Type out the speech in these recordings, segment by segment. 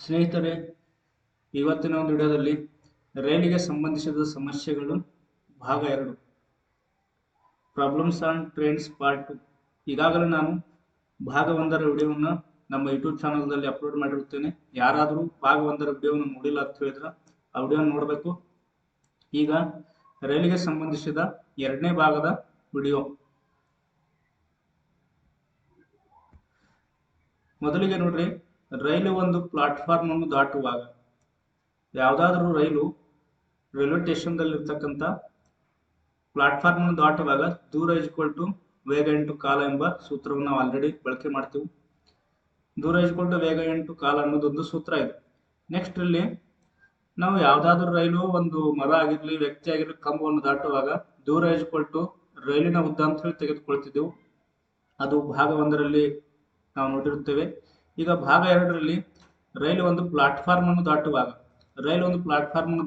ಸ್ನೇಹಿತರೆ, ಇವತ್ತಿನ ಒಂದು ವಿಡಿಯೋದಲ್ಲಿ ರೈಲಿಗೆ ಸಂಬಂಧಿಸಿದ ಸಮಸ್ಯೆಗಳು ಭಾಗ 2 ಪ್ರಾಬ್ಲಮ್ಸ್ ಆನ್ ಟ್ರೈನ್ಸ್ ಪಾರ್ಟ್ 2. ಈಗಾಗಲೇ ನಾನು ಭಾಗ 1ರ ವಿಡಿಯೋವನ್ನು ನಮ್ಮ ಯೂಟ್ಯೂಬ್ ಚಾನಲ್ನಲ್ಲಿ ಅಪ್ಲೋಡ್ ಮಾಡಿರುತ್ತೇನೆ. ಯಾರಾದರೂ ಭಾಗ 1ರ ವಿಡಿಯೋವನ್ನು ನೋಡಿಲ್ಲ ಅಂತ ಹೇಳಿದ್ರೆ ಆ ವಿಡಿಯೋನ ನೋಡಬೇಕು. ಈಗ ರೈಲಿಗೆ ಸಂಬಂಧಿಸಿದ 2ನೇ ಭಾಗದ ವಿಡಿಯೋ. ಮೊದಲಿಗೆ ನೋಡ್ರಿ, ರೈಲು ಒಂದು ಪ್ಲಾಟ್ಫಾರ್ಮ್ ಅನ್ನು ದಾಟುವಾಗ, ಯಾವುದಾದ್ರೂ ರೈಲು ರೈಲ್ವೆ ಸ್ಟೇಷನ್ದಲ್ಲಿ ಇರ್ತಕ್ಕಂಥ ಪ್ಲಾಟ್ಫಾರ್ಮ್ ಅನ್ನು ದಾಟುವಾಗ ದೂರ ಟು ವೇಗ ಇಂಟು ಕಾಲ ಎಂಬ ಸೂತ್ರವನ್ನು ನಾವು ಆಲ್ರೆಡಿ ಬಳಕೆ ಮಾಡ್ತೀವಿ. ದೂರ ಟು ವೇಗ ಇಂಟು ಕಾಲ ಅನ್ನೋದೊಂದು ಸೂತ್ರ ಇದೆ. ನೆಕ್ಸ್ಟ್ ಇಲ್ಲಿ ನಾವು ಯಾವುದಾದ್ರೂ ರೈಲು ಒಂದು ಮರ ಆಗಿರಲಿ, ವ್ಯಕ್ತಿ ಆಗಿರಲಿ, ಕಂಬವನ್ನು ದಾಟುವಾಗ ದೂರ ಟು ರೈಲಿನ ಉದ್ದ ಅಂತ ಹೇಳಿ ತೆಗೆದುಕೊಳ್ತಿದ್ದೆವು. ಅದು ಭಾಗ 1ರಲ್ಲಿ ನಾವು ನೋಡಿರುತ್ತೇವೆ. ಈಗ ಭಾಗ 2ರಲ್ಲಿ ರೈಲು ಒಂದು ಪ್ಲಾಟ್ಫಾರ್ಮ್ ಅನ್ನು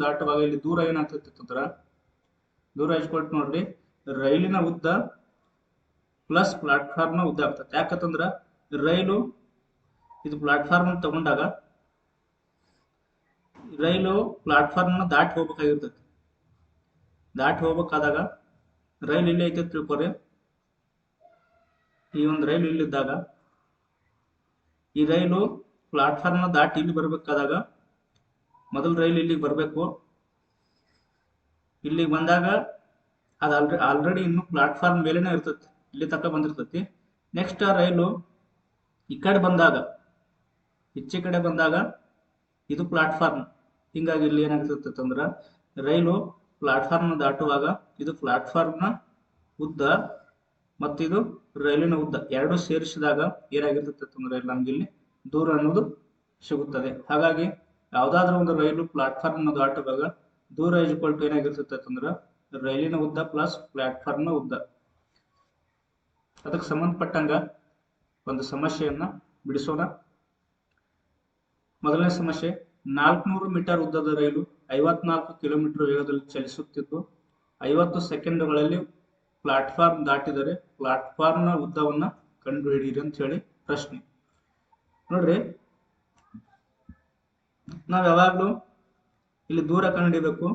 ದಾಟುವಾಗ ಇಲ್ಲಿ ದೂರ ಏನಾಗ್ತೈತಂದ್ರ, ದೂರ ನೋಡ್ರಿ, ರೈಲಿನ ಉದ್ದ ಪ್ಲಸ್ ಪ್ಲಾಟ್ಫಾರ್ಮ್ ನ ಉದ್ದ ಆಗ್ತದೆ. ಯಾಕಂತಂದ್ರ ರೈಲು ಇದು ಪ್ಲಾಟ್ಫಾರ್ಮ್ ಅನ್ನು ತಗೊಂಡಾಗ ರೈಲು ಪ್ಲಾಟ್ಫಾರ್ಮ್ ನ ದಾಟಿ ಹೋಗ್ಬೇಕಾಗಿರ್ತೈತಿ. ದಾಟಿ ಹೋಗ್ಬೇಕಾದಾಗ ರೈಲ್ ಇಲ್ಲಿ ಐತೆ ತಿಳ್ಕೊರಿ. ಈ ಒಂದು ರೈಲು ಇಲ್ಲಿದ್ದಾಗ ಈ ರೈಲು ಪ್ಲಾಟ್ಫಾರ್ಮ್ ನ ದಾಟಿ ಇಲ್ಲಿ ಬರ್ಬೇಕಾದಾಗ ಮೊದಲು ರೈಲು ಇಲ್ಲಿಗೆ ಬರಬೇಕು. ಇಲ್ಲಿಗೆ ಬಂದಾಗ ಅದು ಆಲ್ರೆಡಿ ಇನ್ನು ಪ್ಲಾಟ್ಫಾರ್ಮ್ ಮೇಲೆನೇ ಇರ್ತೈತಿ, ಇಲ್ಲಿ ತನಕ ಬಂದಿರ್ತೈತಿ. ನೆಕ್ಸ್ಟ್ ಆ ರೈಲು ಈ ಕಡೆ ಬಂದಾಗ, ಈಚೆ ಕಡೆ ಬಂದಾಗ ಇದು ಪ್ಲಾಟ್ಫಾರ್ಮ್. ಹಿಂಗಾಗಿ ಇಲ್ಲಿ ಏನಾಗ್ತೈತೆ ಅಂದ್ರ, ರೈಲು ಪ್ಲಾಟ್ಫಾರ್ಮ್ ನ ದಾಟುವಾಗ ಇದು ಪ್ಲಾಟ್ಫಾರ್ಮ್ ನ ಉದ್ದ ಮತ್ತು ಇದು ರೈಲಿನ ಉದ್ದ ಎರಡು ಸೇರಿಸಿದಾಗ ಏನಾಗಿರ್ತೈತೆ ಅಂದ್ರೆ ನಮ್ಗೆ ಇಲ್ಲಿ ದೂರ ಅನ್ನೋದು ಸಿಗುತ್ತದೆ. ಹಾಗಾಗಿ ಯಾವ್ದಾದ್ರು ಒಂದು ರೈಲು ಪ್ಲಾಟ್ಫಾರ್ಮ್ ನ ದಾಟುವಾಗ ದೂರ ಏನಾಗಿರ್ತೈತೆ ಅಂದ್ರೆ ರೈಲಿನ ಉದ್ದ ಪ್ಲಸ್ ಪ್ಲಾಟ್ಫಾರ್ಮ್ ನ ಉದ್ದ. ಅದಕ್ಕೆ ಸಂಬಂಧಪಟ್ಟಂಗ ಒಂದು ಸಮಸ್ಯೆಯನ್ನ ಬಿಡಿಸೋಣ. ಮೊದಲನೇ ಸಮಸ್ಯೆ, 400 ಮೀಟರ್ ಉದ್ದದ ರೈಲು 54 ಕಿಲೋಮೀಟರ್ ವೇಗದಲ್ಲಿ ಚಲಿಸುತ್ತಿದ್ದು 50 ಸೆಕೆಂಡ್ಗಳಲ್ಲಿ ಪ್ಲಾಟ್ಫಾರ್ಮ್ ದಾಟಿದರೆ ಪ್ಲಾಟ್ಫಾರ್ಮ್ ನ ಉದ್ದವನ್ನ ಕಂಡುಹಿಡಿಯಿರಿ ಅಂತ ಹೇಳಿ ಪ್ರಶ್ನೆ. ನೋಡ್ರಿ, ನಾವ್ ಯಾವಾಗ್ಲೂ ಇಲ್ಲಿ ದೂರ ಕಂಡುಹಿಡಿಬೇಕು.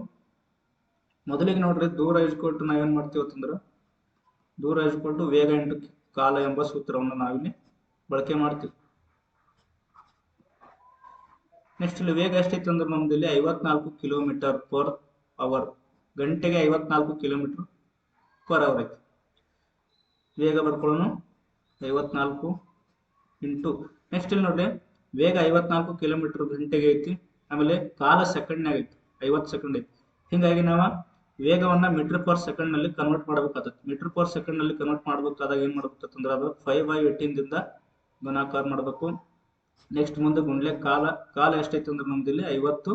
ಮೊದಲಿಗೆ ನೋಡ್ರಿ, ದೂರ ನಾವೇನ್ ಮಾಡ್ತೀವಿ ಅಂತಂದ್ರ, ದೂರ ವೇಗ ಇಂಟು ಕಾಲ ಎಂಬ ಸೂತ್ರವನ್ನು ನಾವಿಲ್ಲಿ ಬಳಕೆ ಮಾಡ್ತೀವಿ. ನೆಕ್ಸ್ಟ್ ಇಲ್ಲಿ ವೇಗ ಎಷ್ಟೈತೆ ಅಂದ್ರೆ ನಮ್ದು ಇಲ್ಲಿ 54 ಕಿಲೋಮೀಟರ್ ಪರ್ ಅವರ್, ಗಂಟೆಗೆ 54 ಕಿಲೋಮೀಟರ್ ಪರ್ ಅವರ್ ಐತಿ. ವೇಗ ಬರ್ಕೊಳ್ಳೋಣ 54 ಇಂಟು, ನೆಕ್ಸ್ಟ್ ಇಲ್ಲಿ ನೋಡ್ರಿ, ವೇಗ 54 ಕಿಲೋಮೀಟರ್ ಗಂಟೆಗೆ ಐತಿ. ಆಮೇಲೆ ಕಾಲ ಸೆಕೆಂಡ್ನಾಗ ಐತಿ, 50 ಸೆಕೆಂಡ್ ಐತಿ. ಹಿಂಗಾಗಿ ನಾವು ವೇಗವನ್ನ ಮೀಟರ್ ಪರ್ ಸೆಕೆಂಡ್ ನಲ್ಲಿ ಕನ್ವರ್ಟ್ ಮಾಡಬೇಕಾಗತ್ತೆ. ಮೀಟರ್ ಪರ್ ಸೆಕೆಂಡ್ ನಲ್ಲಿ ಕನ್ವರ್ಟ್ ಮಾಡಬೇಕಾದಾಗ ಏನ್ ಮಾಡ್ಬೇಕಂದ್ರೆ ಅದು 5/18 ದಿಂದ ಗುಣಾಕಾರ ಮಾಡಬೇಕು. ನೆಕ್ಸ್ಟ್ ಮುಂದೆ ಗುಂಡ್ಲೆ ಕಾಲ ಎಷ್ಟೈತೆ ಅಂದ್ರೆ ನಮ್ದು ಇಲ್ಲಿ 50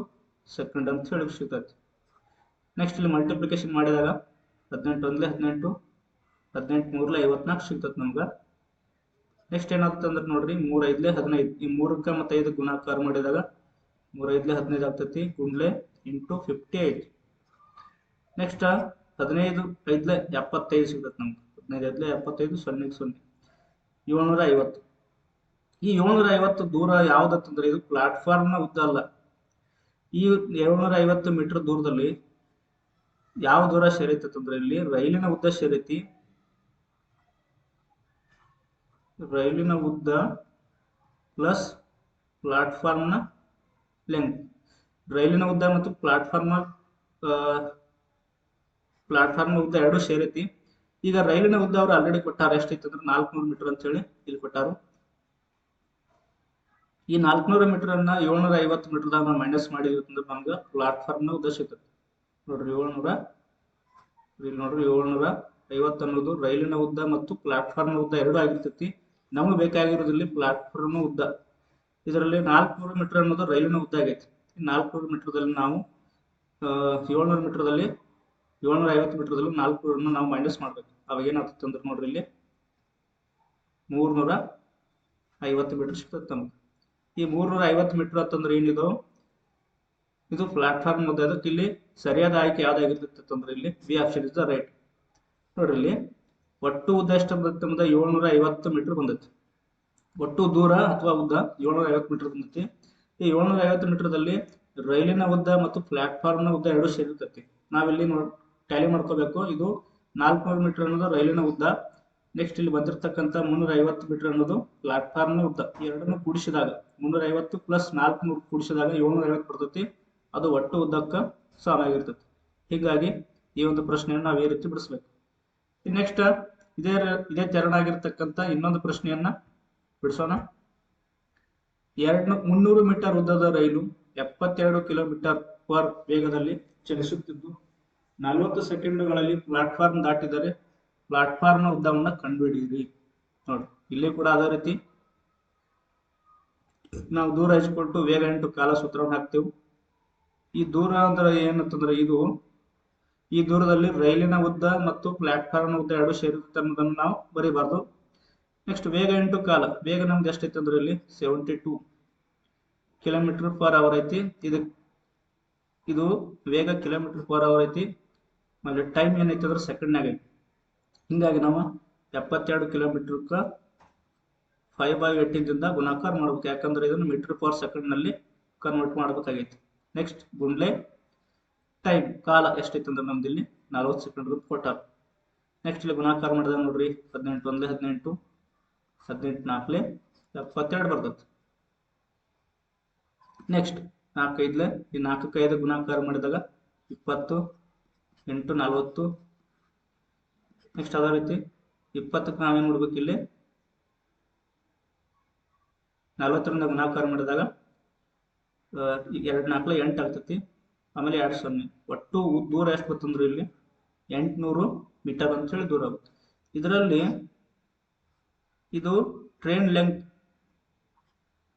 ಸೆಕೆಂಡ್ ಅಂತ ಹೇಳಿ ಸಿಗ್ತೈತಿ. ನೆಕ್ಸ್ಟ್ ಇಲ್ಲಿ ಮಲ್ಟಿಪ್ಲಿಕೇಶನ್ ಮಾಡಿದಾಗ 18 1 18 18 3 54 ಸಿಗ್ತೈತಿ ನಮ್ಗ. ನೆಕ್ಸ್ಟ್ ಏನಾಗುತ್ತೆ ಅಂದ್ರೆ ನೋಡ್ರಿ, 3 5 15, ಈ 3ಕ್ಕೆ ಮತ್ತೆ 5 ಗುಣಾಕಾರ ಮಾಡಿದಾಗ 3 5 15 ಆಗ್ತೈತಿ, ಗುಂಡ್ಲೆ ಇಂಟು 58. ನೆಕ್ಸ್ಟ್ 15 5 75 ಸಿಗ್ತೈತಿ ನಮ್ಗೆ. 15 5 75 0 750. ಈ 750 ದೂರ ಯಾವ್ದಂತಂದ್ರೆ ಇದು ಪ್ಲಾಟ್ಫಾರ್ಮ್ ನ ಉದ್ದ ಅಲ್ಲ. ಈ 750 ಮೀಟರ್ ದೂರದಲ್ಲಿ ಯಾವ ದೂರ ಸೇರೈತಂದ್ರೆ ಇಲ್ಲಿ ರೈಲಿನ ಉದ್ದ ಸೇರೈತಿ. ರೈಲಿನ ಉದ್ದ ಪ್ಲಸ್ ಪ್ಲಾಟ್ಫಾರ್ಮ್ ನ ಲೆಂತ್. ರೈಲಿನ ಉದ್ದ ಮತ್ತು ಪ್ಲಾಟ್ಫಾರ್ಮ್ ಉದ್ದ ಎರಡು ಸೇರೈತಿ. ಈಗ ರೈಲಿನ ಉದ್ದ ಅವ್ರು ಆಲ್ರೆಡಿ ಕೊಟ್ಟಾರ, ಎಷ್ಟೈತೆ ಅಂದ್ರೆ 400 ಮೀಟರ್ ಅಂತ ಹೇಳಿ ಇಲ್ಲಿ ಕೊಟ್ಟಾರು. ಈ 400 ಮೀಟರ್ ಅನ್ನ 750 ಮೀಟರ್ ದಾಗ ನಾವು ಮೈನಸ್ ಮಾಡಿದ್ವಿ ಅಂದ್ರೆ ನಮ್ಗೆ ಪ್ಲಾಟ್ಫಾರ್ಮ್ ನ ಉದ್ದ ಸಿಗ್ತದೆ. ನೋಡ್ರಿ, 750 ಅನ್ನೋದು ರೈಲಿನ ಉದ್ದ ಮತ್ತು ಪ್ಲಾಟ್ಫಾರ್ಮ್ ನ ಉದ್ದ ಎರಡು ಆಗಿರ್ತೈತಿ. ನಮಗೆ ಬೇಕಾಗಿರೋದ್ರಲ್ಲಿ ಪ್ಲಾಟ್ಫಾರ್ಮ್ ಉದ್ದ. ಇದರಲ್ಲಿ 400 ಮೀಟರ್ ಅನ್ನೋದು ರೈಲಿನ ಉದ್ದ ಆಗೈತಿ. 400 ಮೀಟರ್ದಲ್ಲಿ ನಾವು 700 ಮೀಟರ್ದಲ್ಲಿ 750 ಮೀಟರ್ದಲ್ಲಿ 400 ನಾವು ಮೈನಸ್ ಮಾಡ್ಬೇಕು. ಅವಾಗ ಏನಾಗ್ತದೆ ಅಂದ್ರೆ ನೋಡ್ರಿ, ಇಲ್ಲಿ 350 ಮೀಟರ್ ಸಿಗ್ತದೆ ನಮ್ಗೆ. ಈ 350 ಮೀಟರ್ ಅಂತಂದ್ರೆ ಏನಿದು, ಇದು ಪ್ಲಾಟ್ಫಾರ್ಮ್ ಉದ್ದ. ಅದಕ್ಕೆ ಇಲ್ಲಿ ಸರಿಯಾದ ಆಯ್ಕೆ ಯಾವ್ದಾಗಿರ್ತೈತೆ ಅಂದ್ರೆ ಇಲ್ಲಿ B option is the right. ನೋಡ್ರಿ, ಇಲ್ಲಿ ಒಟ್ಟು ಉದ್ದ ಎಷ್ಟು ಬಂದೈತೆ ಅಂದ್ರೆ 750 ಮೀಟರ್ ಬಂದೈತಿ. ಒಟ್ಟು ದೂರ ಅಥವಾ ಉದ್ದ 750 ಮೀಟರ್ ಬಂದೈತಿ. ಈ 750 ಮೀಟರ್ದಲ್ಲಿ ರೈಲಿನ ಉದ್ದ ಮತ್ತು ಪ್ಲಾಟ್ಫಾರ್ಮ್ನ ಉದ್ದ ಎರಡು ಸೇರಿರ್ತೈತಿ. ನಾವಿಲ್ಲಿ ಟ್ಯಾಲಿ ಮಾಡ್ಕೋಬೇಕು. ಇದು 400 ಮೀಟರ್ ಅನ್ನೋದು ರೈಲಿನ ಉದ್ದ, ನೆಕ್ಸ್ಟ್ ಇಲ್ಲಿ ಬಂದಿರತಕ್ಕಂಥ 350 ಮೀಟರ್ ಅನ್ನೋದು ಪ್ಲಾಟ್ಫಾರ್ಮ್ನ ಉದ್ದ. ಎರಡನ್ನು ಕೂಡಿಸಿದಾಗ 350 ಪ್ಲಸ್ 400 ಕೂಡಿಸಿದಾಗ 750 ಬರ್ತೈತಿ. ಅದು ಒಟ್ಟು ಉದ್ದಕ್ಕೆ ಸಮ ಆಗಿರ್ತೈತಿ. ಹೀಗಾಗಿ ಈ ಒಂದು ಪ್ರಶ್ನೆಯನ್ನು ನಾವು ಈ ರೀತಿ ಬಿಡಿಸ್ಬೇಕು. ನೆಕ್ಸ್ಟ್ ಇದೇ ತೆರನಾಗಿರ್ತಕ್ಕಂಥ ಇನ್ನೊಂದು ಪ್ರಶ್ನೆಯನ್ನ ಬಿಡಿಸೋಣ. 300 ಮೀಟರ್ ಉದ್ದದ ರೈಲು 72 ಕಿಲೋಮೀಟರ್ ಪರ್ ವೇಗದಲ್ಲಿ ಚಲಿಸುತ್ತಿದ್ದು 40 ಸೆಕೆಂಡುಗಳಲ್ಲಿ ಪ್ಲಾಟ್ಫಾರ್ಮ್ ದಾಟಿದರೆ ಪ್ಲಾಟ್ಫಾರ್ಮ್ನ ಉದ್ದವನ್ನು ಕಂಡುಹಿಡಿಯಿರಿ. ನೋಡಿ, ಇಲ್ಲಿ ಕೂಡ ಅದೇ ರೀತಿ ನಾವು ದೂರ ಹಚ್ಕೊಟ್ಟು ವೇಗ ಇಂಟು ಕಾಲ ಸೂತ್ರವನ್ನು ಹಾಕ್ತೇವೆ. ಈ ದೂರ ಅಂದ್ರೆ ಏನಂತಂದ್ರೆ ಈ ದೂರದಲ್ಲಿ ರೈಲಿನ ಉದ್ದ ಮತ್ತು ಪ್ಲಾಟ್ಫಾರ್ಮ್ ಉದ್ದ ಎರಡು ಸೇರಿರುತ್ತೆ ಅನ್ನೋದನ್ನು ನಾವು ಬರೀಬಾರ್ದು. ನೆಕ್ಸ್ಟ್ ವೇಗ ಇಂಟು ಕಾಲ. ವೇಗ ನಮ್ದು ಎಷ್ಟೈತೆ ಅಂದ್ರೆ ಇಲ್ಲಿ 72 ಕಿಲೋಮೀಟರ್ ಪರ್ ಅವರ್ ಐತಿ. ಇದು ವೇಗ ಕಿಲೋಮೀಟರ್ ಪರ್ ಅವರ್ ಐತಿ. ಆಮೇಲೆ ಟೈಮ್ ಏನೈತೆ ಅಂದ್ರೆ ಸೆಕೆಂಡ್ನಾಗ ಐತಿ. ಹಿಂಗಾಗಿ ನಾವು 72 ಕಿಲೋಮೀಟರ್ಕ 5/18 ದಿಂದ ಗುಣಾಕಾರ ಮಾಡ್ಬೇಕು. ಯಾಕಂದ್ರೆ ಇದನ್ನು ಮೀಟರ್ ಪರ್ ಸೆಕೆಂಡ್ ನಲ್ಲಿ ಕನ್ವರ್ಟ್ ಮಾಡ್ಬೇಕಾಗೈತಿ. ನೆಕ್ಸ್ಟ್ ಗುಂಡ್ಲೆ ಟೈಮ್ ಕಾಲ ಎಷ್ಟೈತೆ ಅಂದ್ರೆ ನಮ್ದು ಇಲ್ಲಿ 40 ಸೆಕೆಂಡ್ ಕೊಟ್ಟಾರ. ನೆಕ್ಸ್ಟ್ ಇಲ್ಲಿ ಗುಣಾಕಾರ ಮಾಡಿದಾಗ ನೋಡ್ರಿ 18 1 18 18 4 72 ಬರ್ತದೆ. ನೆಕ್ಸ್ಟ್ 4 5 ಈ 4 5 ಗುಣಾಕಾರ ಮಾಡಿದಾಗ 20 8 40. ನೆಕ್ಸ್ಟ್ ಅದೇ ರೀತಿ 20ಕ್ಕೆ ನಾವೇನು ಮಾಡ್ಬೇಕು, ಇಲ್ಲಿ 40ರಿಂದ ಗುಣಾಕಾರ ಮಾಡಿದಾಗ 2 4 8 ಆಗ್ತೈತಿ. ಆಮೇಲೆ 2 0. ಒಟ್ಟು ದೂರ ಎಷ್ಟು ಬರ್ತಂದ್ರೆ ಇಲ್ಲಿ 800 ಮೀಟರ್ ಅಂತ ಹೇಳಿ ದೂರ ಆಗುತ್ತೆ. ಇದರಲ್ಲಿ ಇದು ಟ್ರೈನ್ ಲೆಂತ್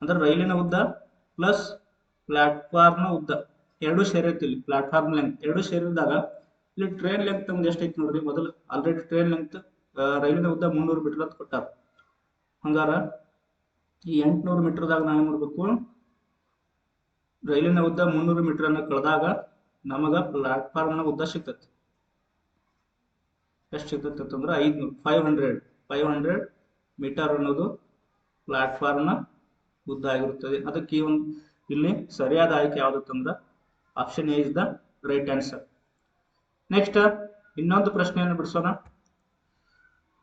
ಅಂದ್ರೆ ರೈಲಿನ ಉದ್ದ ಪ್ಲಸ್ ಪ್ಲಾಟ್ಫಾರ್ಮ್ನ ಉದ್ದ ಎರಡು ಸೇರೈತಿ. ಇಲ್ಲಿ ಪ್ಲಾಟ್ಫಾರ್ಮ್ ಲೆಂತ್ ಎರಡು ಸೇರಿದಾಗ ಇಲ್ಲಿ ಟ್ರೈನ್ ಲೆಂತ್ ನಮ್ದು ಎಷ್ಟೈತಿ ನೋಡ್ರಿ. ಮೊದಲು ಆಲ್ರೆಡಿ ಟ್ರೈನ್ ಲೆಂತ್ ರೈಲಿನ ಉದ್ದ 300 ಮೀಟರ್ ಅಂತ ಕೊಟ್ಟಾರ. ಹಂಗಾರ ಈ 800 ಮೀಟರ್ದಾಗ ನಾವು ಏನ್ ಮಾಡ್ಬೇಕು, ರೈಲಿನ ಉದ್ದ 300 ಮೀಟರ್ ಅನ್ನ ಕಳೆದಾಗ ನಮಗ ಪ್ಲಾಟ್ಫಾರ್ಮ್ನ ಉದ್ದ ಸಿಗ್ತೈತಿ. ಎಷ್ಟು ಸಿಗ್ತೈತಿ ಅಂತಂದ್ರೆ 500 ಮೀಟರ್ ಅನ್ನೋದು ಪ್ಲಾಟ್ಫಾರ್ಮ್ನ ಉದ್ದ ಆಗಿರುತ್ತದೆ. ಅದಕ್ಕೆ ಇಲ್ಲಿ ಸರಿಯಾದ ಆಯ್ಕೆ ಯಾವ್ದಂದ್ರೆ option A is the right answer. Next ಇನ್ನೊಂದು ಪ್ರಶ್ನೆಯನ್ನು ಬಿಡಿಸೋಣ.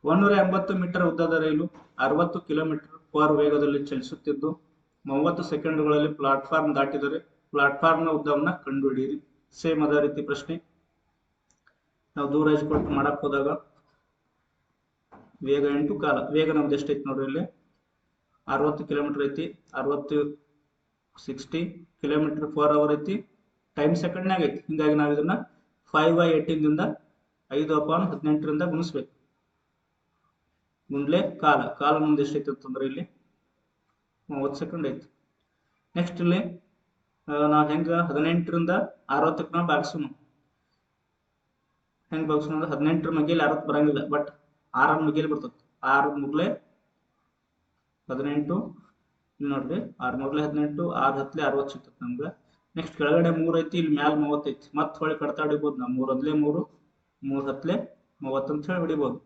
180 ಮೀಟರ್ ಉದ್ದದ ರೈಲು 60 ಕಿಲೋಮೀಟರ್ ಪರ್ ವೇಗದಲ್ಲಿ ಚಲಿಸುತ್ತಿದ್ದು 30 ಸೆಕೆಂಡುಗಳಲ್ಲಿ ಪ್ಲಾಟ್ಫಾರ್ಮ್ ದಾಟಿದರೆ ಪ್ಲಾಟ್ಫಾರ್ಮ್ನ ಉದ್ದವನ್ನು ಕಂಡುಹಿಡಿಯಿರಿ. ಸೇಮ್ ಅದೇ ರೀತಿ ಪ್ರಶ್ನೆ. ನಾವು ದೂರ ಹಚ್ಕೊಟ್ಟು ಮಾಡಕ್ ಹೋದಾಗ ವೇಗ ಇಂಟು ಕಾಲ. ವೇಗ ನಮ್ದು ಎಷ್ಟೈತಿ ನೋಡ್ರಿ, ಇಲ್ಲಿ 60 ಕಿಲೋಮೀಟರ್ ಐತಿ. 60 ಕಿಲೋಮೀಟರ್ ಪರ್ ಅವರ್ ಐತಿ. ಟೈಮ್ ಸೆಕೆಂಡ್ನಾಗ ಐತಿ. ಹಿಂಗಾಗಿ ನಾವು ಇದನ್ನ 5/18 ದಿಂದ 5/18 ಗುಣಿಸ್ಬೇಕು. ಗುಂಡ್ಲೆ ಕಾಲ ನಮ್ದು ಎಷ್ಟೈತಿ ಅಂತಂದ್ರೆ ಇಲ್ಲಿ 30 ಸೆಕೆಂಡ್ ಐತಿ. ನೆಕ್ಸ್ಟ್ ಇಲ್ಲಿ ನಾವು ಹೆಂಗ 18ರಿಂದ 60ಕ್ಕೆ ನಾವು ಭಾಗಿಸೋಣ. ಹೆಂಗ್ ಭಾಗಿಸೋಣ ಅಂದ್ರೆ 18ರ ಮಗ್ಗಿಯಲ್ಲಿ 60 ಬರಂಗಿಲ್ಲ, ಬಟ್ 6 ಮಗ್ಗಿಯಲ್ಲಿ ಬರ್ತದೆ. 6 3 18 ಇಲ್ಲಿ ನೋಡ್ರಿ 6 3 18 6 10 60 ಸಿಗ್ತದೆ ನಮ್ಗೆ. ನೆಕ್ಸ್ಟ್ ಕೆಳಗಡೆ 3 ಐತಿ, ಇಲ್ಲಿ ಮ್ಯಾಲ 30 ಐತಿ. ಮತ್ತೆ ಹೊಳಿ ಕಡ್ತಾ ಹಿಡಿಬೋದು ನಾವು. 3 1 3 3 10 30 ಅಂತ ಹೇಳಿ ಹಿಡಿಬೋದು.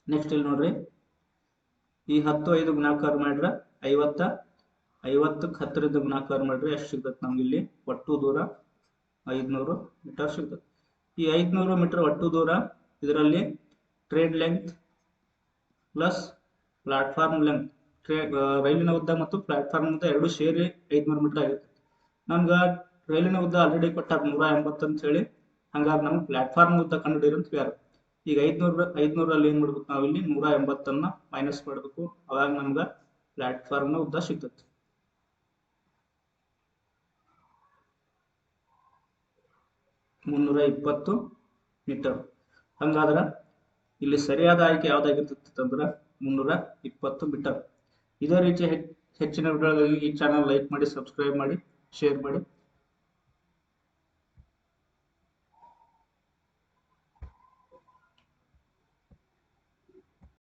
ನೆಕ್ಸ್ಟ್ ಇಲ್ಲಿ ನೋಡ್ರಿ ಈ 10 5 ಗುಣಾಕಾರ ಮಾಡ್ರೆ 50. 50ಕ್ಕೆ 10ರಿಂದ ಗುಣಾಕಾರ ಮಾಡ್ರೆ ಎಷ್ಟು ಸಿಗ್ತದೆ ನಮ್ಗೆ ಇಲ್ಲಿ ಒಟ್ಟು ದೂರ 500 ಮೀಟರ್ ಸಿಗ್ತದೆ. ಈ 500 ಮೀಟರ್ ಒಟ್ಟು ದೂರ ಇದರಲ್ಲಿ train length plus platform length, ರೈಲಿನ ಉದ್ದ ಮತ್ತು ಪ್ಲಾಟ್ಫಾರ್ಮ್ ಉದ್ದ ಎರಡು ಸೇರಿ 500 ಮೀಟರ್ ಆಗಿರ್ತದೆ. ನಮ್ಗೆ ರೈಲಿನ ಉದ್ದ ಆಲ್ರೆಡಿ ಕೊಟ್ಟಾರ 180 ಅಂತ ಹೇಳಿ. ಹಂಗಾರೆ ನಮ್ಗೆ ಪ್ಲಾಟ್ಫಾರ್ಮ್ ಉದ್ದ ಕಂಡುಹಿಡಿಯಿರಿ ಅಂತ ಯಾರು. ಈಗ 500ರಲ್ಲಿ ಏನ್ ಮಾಡ್ಬೇಕು, ನಾವು ಇಲ್ಲಿ 180 ಮೈನಸ್ ಮಾಡಬೇಕು. ಅವಾಗ ನಮ್ಗೆ ಪ್ಲಾಟ್ಫಾರ್ಮ್ನ ಉದ್ದ ಸಿಗ್ತದೆ. $320 ಮೀಟರ್. ಹಂಗಾದ್ರೆ ಇಲ್ಲಿ ಸರಿಯಾದ ಆಯ್ಕೆ ಯಾವ್ದಾಗಿರ್ತೈತಿ ಅಂದ್ರೆ 320 ಮೀಟರ್. ಇದೇ ರೀತಿ ಹೆಚ್ಚಿನ ವಿಡಿಯೋಗಳಿಗೆ ಈ ಚಾನಲ್ ಲೈಕ್ ಮಾಡಿ, ಸಬ್ಸ್ಕ್ರೈಬ್ ಮಾಡಿ, ಶೇರ್ ಮಾಡಿ.